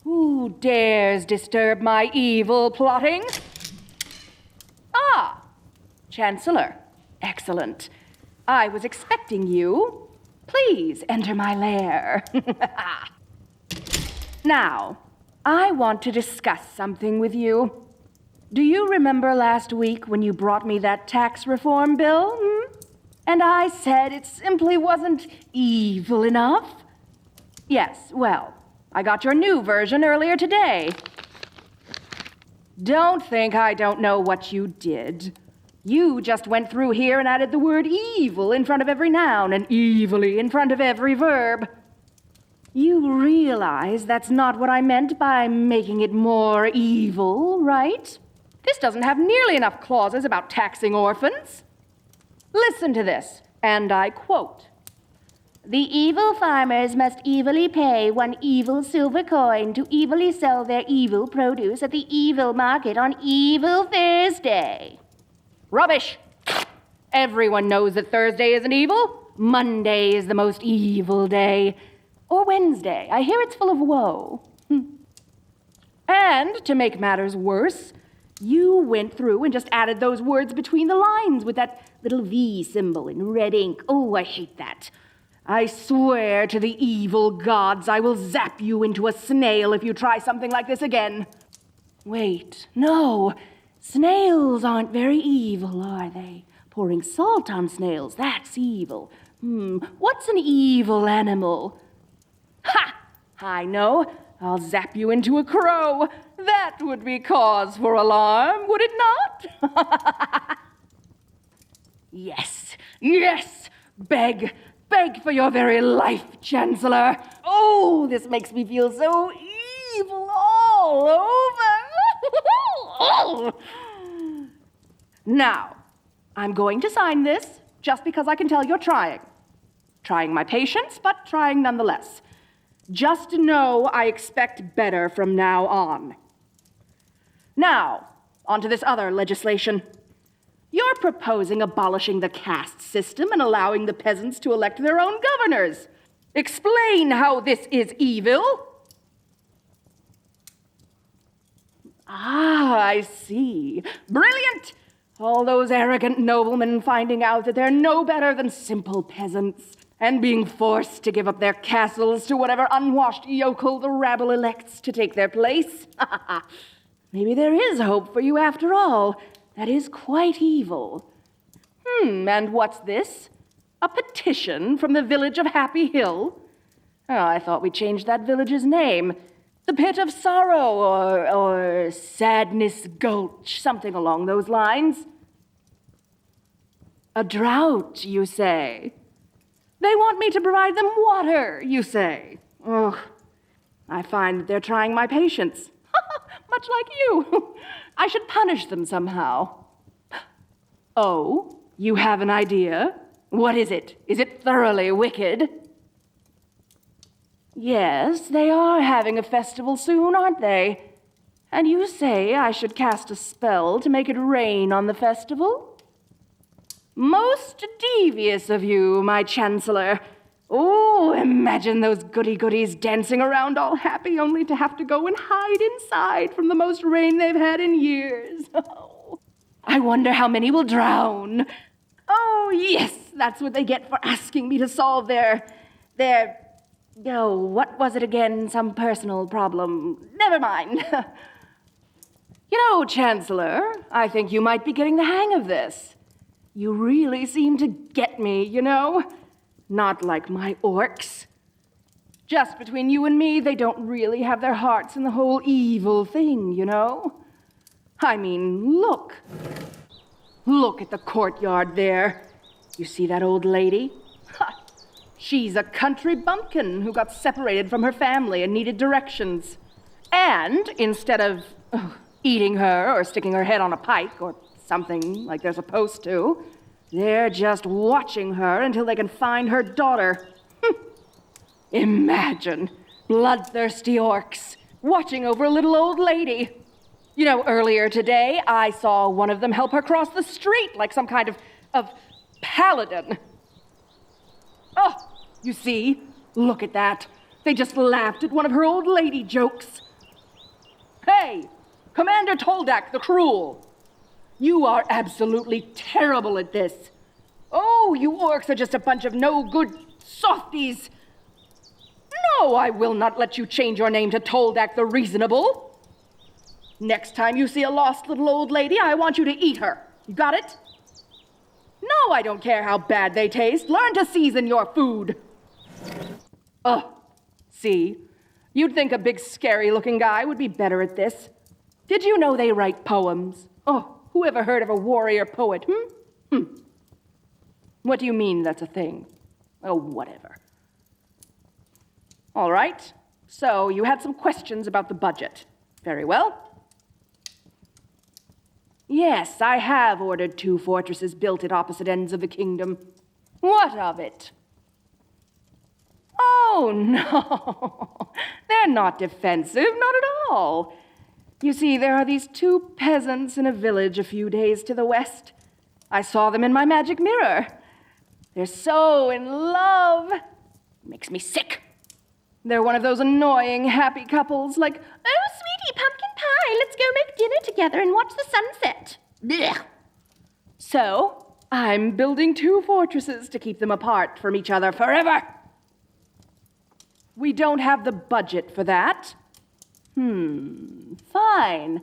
Who dares disturb my evil plotting? Ah, Chancellor. Excellent. I was expecting you. Please enter my lair. Now, I want to discuss something with you. Do you remember last week when you brought me that tax reform bill? And I said it simply wasn't evil enough? Yes, well, I got your new version earlier today. Don't think I don't know what you did. You just went through here and added the word evil in front of every noun and evilly in front of every verb. You realize that's not what I meant by making it more evil, right? This doesn't have nearly enough clauses about taxing orphans. Listen to this, and I quote. The evil farmers must evilly pay 1 evil silver coin to evilly sell their evil produce at the evil market on Evil Thursday. Rubbish! Everyone knows that Thursday isn't evil. Monday is the most evil day. Or Wednesday. I hear it's full of woe. And, to make matters worse, you went through and just added those words between the lines with that little V symbol in red ink. Oh, I hate that. I swear to the evil gods I will zap you into a snail if you try something like this again. Wait, no. Snails aren't very evil, are they? Pouring salt on snails, that's evil. What's an evil animal? Ha! I know. I'll zap you into a crow. That would be cause for alarm, would it not? Yes, yes! Beg for your very life, Chancellor. Oh, this makes me feel so evil all over. Now, I'm going to sign this just because I can tell you're trying. Trying my patience, but trying nonetheless. Just know I expect better from now on. Now, onto this other legislation. You're proposing abolishing the caste system and allowing the peasants to elect their own governors. Explain how this is evil. Ah, I see. Brilliant! All those arrogant noblemen finding out that they're no better than simple peasants and being forced to give up their castles to whatever unwashed yokel the rabble elects to take their place. Maybe there is hope for you after all. That is quite evil. And what's this? A petition from the village of Happy Hill? Oh, I thought we changed that village's name. The Pit of Sorrow or Sadness Gulch, something along those lines. A drought, you say? They want me to provide them water, you say? Ugh, I find that they're trying my patience. Much like you. I should punish them somehow. Oh, you have an idea? What is it? Is it thoroughly wicked? Yes, they are having a festival soon, aren't they? And you say I should cast a spell to make it rain on the festival? Most devious of you, my Chancellor. Oh, imagine those goody-goodies dancing around all happy only to have to go and hide inside from the most rain they've had in years. Oh, I wonder how many will drown. Oh, yes, that's what they get for asking me to solve their... Oh, what was it again? Some personal problem. Never mind. You know, Chancellor, I think you might be getting the hang of this. You really seem to get me, you know? Not like my orcs. Just between you and me, they don't really have their hearts in the whole evil thing, you know? I mean, look. Look at the courtyard there. You see that old lady? Ha! She's a country bumpkin who got separated from her family and needed directions. And instead of eating her or sticking her head on a pike or something like they're supposed to, they're just watching her until they can find her daughter. Imagine bloodthirsty orcs watching over a little old lady. You know, earlier today, I saw one of them help her cross the street like some kind of paladin. Oh, you see? Look at that. They just laughed at one of her old lady jokes. Hey! Commander Toldak the Cruel! You are absolutely terrible at this. Oh, you orcs are just a bunch of no-good softies. No, I will not let you change your name to Toldak the Reasonable. Next time you see a lost little old lady, I want you to eat her. You got it? No, I don't care how bad they taste. Learn to season your food. See? You'd think a big, scary-looking guy would be better at this. Did you know they write poems? Oh, who ever heard of a warrior poet, What do you mean that's a thing? Oh, whatever. All right. So, you had some questions about the budget. Very well. Yes, I have ordered 2 fortresses built at opposite ends of the kingdom. What of it? Oh, no. They're not defensive, not at all. You see, there are these 2 peasants in a village a few days to the west. I saw them in my magic mirror. They're so in love. Makes me sick. They're one of those annoying, happy couples like, "Oh, sweetie, pumpkin pie, let's go make dinner together and watch the sunset." Blech. So, I'm building 2 fortresses to keep them apart from each other forever. We don't have the budget for that. Fine.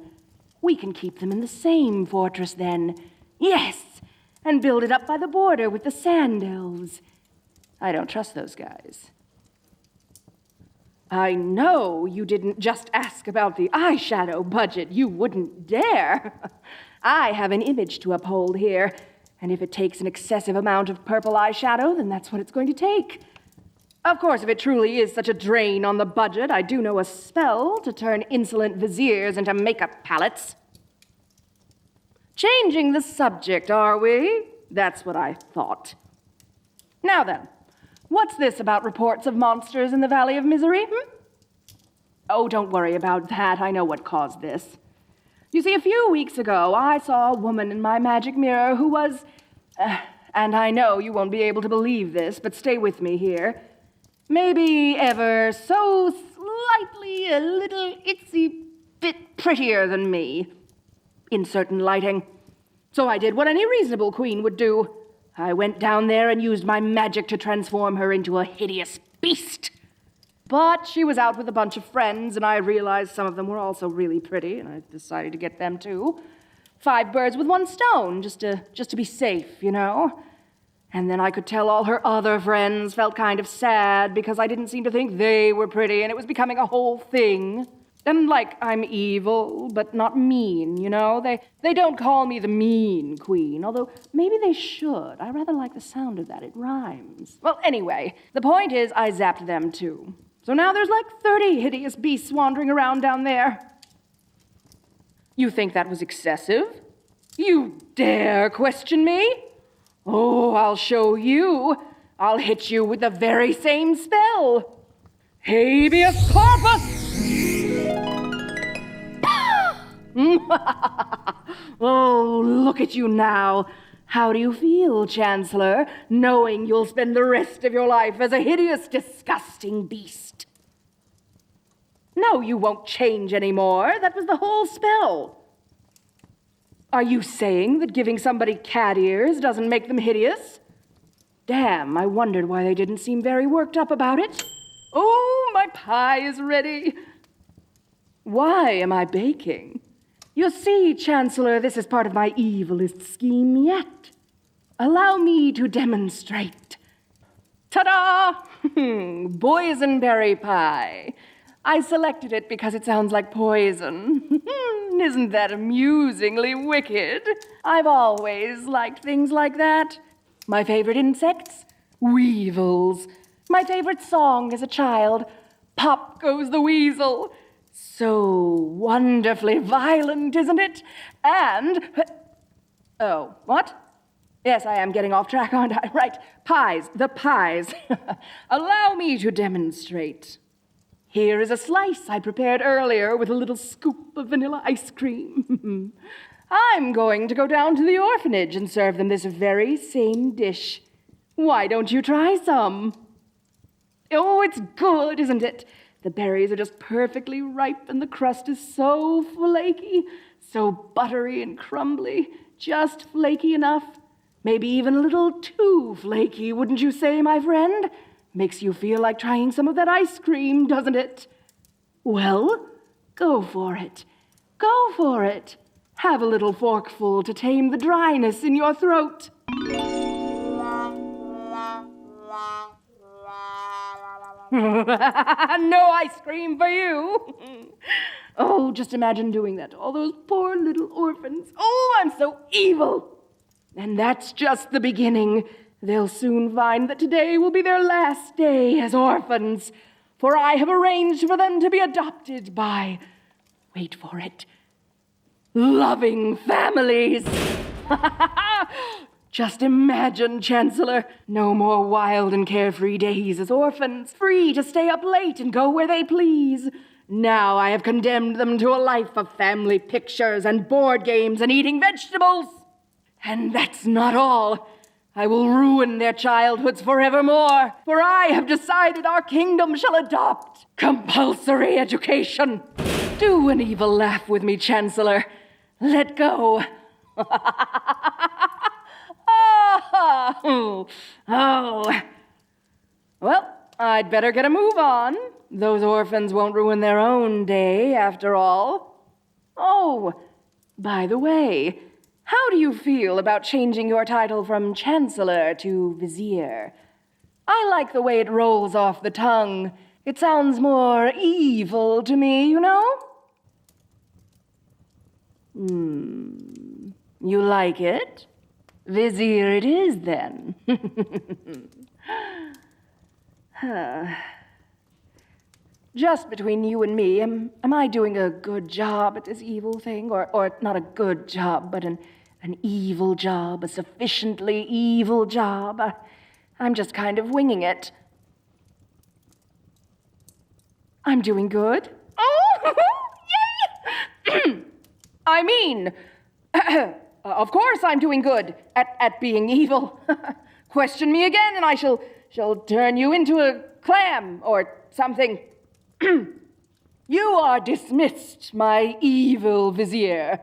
We can keep them in the same fortress then. Yes, and build it up by the border with the sand elves. I don't trust those guys. I know you didn't just ask about the eyeshadow budget. You wouldn't dare. I have an image to uphold here, and if it takes an excessive amount of purple eyeshadow, then that's what it's going to take. Of course, if it truly is such a drain on the budget, I do know a spell to turn insolent viziers into makeup palettes. Changing the subject, are we? That's what I thought. Now then, what's this about reports of monsters in the Valley of Misery? Oh, don't worry about that. I know what caused this. You see, a few weeks ago, I saw a woman in my magic mirror who was... and I know you won't be able to believe this, but stay with me here. Maybe ever so slightly a little itsy bit prettier than me, in certain lighting. So I did what any reasonable queen would do. I went down there and used my magic to transform her into a hideous beast. But she was out with a bunch of friends, and I realized some of them were also really pretty, and I decided to get them too. 5 birds with 1 stone, just to be safe, you know? And then I could tell all her other friends felt kind of sad because I didn't seem to think they were pretty, and it was becoming a whole thing. And like, I'm evil, but not mean, you know? They don't call me the mean queen, although maybe they should. I rather like the sound of that. It rhymes. Well, anyway, the point is I zapped them too. So now there's like 30 hideous beasts wandering around down there. You think that was excessive? You dare question me? Oh, I'll show you. I'll hit you with the very same spell. Habeas corpus! Oh, look at you now. How do you feel, Chancellor, knowing you'll spend the rest of your life as a hideous, disgusting beast? No, you won't change anymore. That was the whole spell. Are you saying that giving somebody cat ears doesn't make them hideous? Damn, I wondered why they didn't seem very worked up about it. Oh, my pie is ready. Why am I baking? You see, Chancellor, this is part of my evilest scheme yet. Allow me to demonstrate. Ta-da! Boysenberry pie. I selected it because it sounds like poison. Isn't that amusingly wicked? I've always liked things like that. My favorite insects? Weevils. My favorite song as a child? Pop Goes the Weasel. So wonderfully violent, isn't it? And... Oh, what? Yes, I am getting off track, aren't I? Right, pies, the pies. Allow me to demonstrate. Here is a slice I prepared earlier with a little scoop of vanilla ice cream. I'm going to go down to the orphanage and serve them this very same dish. Why don't you try some? Oh, it's good, isn't it? The berries are just perfectly ripe, and the crust is so flaky, so buttery and crumbly, just flaky enough. Maybe even a little too flaky, wouldn't you say, my friend? Makes you feel like trying some of that ice cream, doesn't it? Well, go for it. Go for it. Have a little forkful to tame the dryness in your throat. No ice cream for you. Oh, just imagine doing that to all those poor little orphans. Oh, I'm so evil. And that's just the beginning. They'll soon find that today will be their last day as orphans, for I have arranged for them to be adopted by, wait for it, loving families. Just imagine, Chancellor, no more wild and carefree days as orphans, free to stay up late and go where they please. Now I have condemned them to a life of family pictures and board games and eating vegetables. And that's not all. I will ruin their childhoods forevermore, for I have decided our kingdom shall adopt compulsory education. Do an evil laugh with me, Chancellor. Let go. Oh. Well, I'd better get a move on. Those orphans won't ruin their own day, after all. Oh, by the way, how do you feel about changing your title from Chancellor to Vizier? I like the way it rolls off the tongue. It sounds more evil to me, you know? You like it? Vizier it is, then. Just between you and me, am I doing a good job at this evil thing? Or not a good job, but an evil job, a sufficiently evil job? I'm just kind of winging it. I'm doing good? Oh, yay! I mean, of course I'm doing good at being evil. Question me again and I shall turn you into a clam or something. You are dismissed, my evil vizier.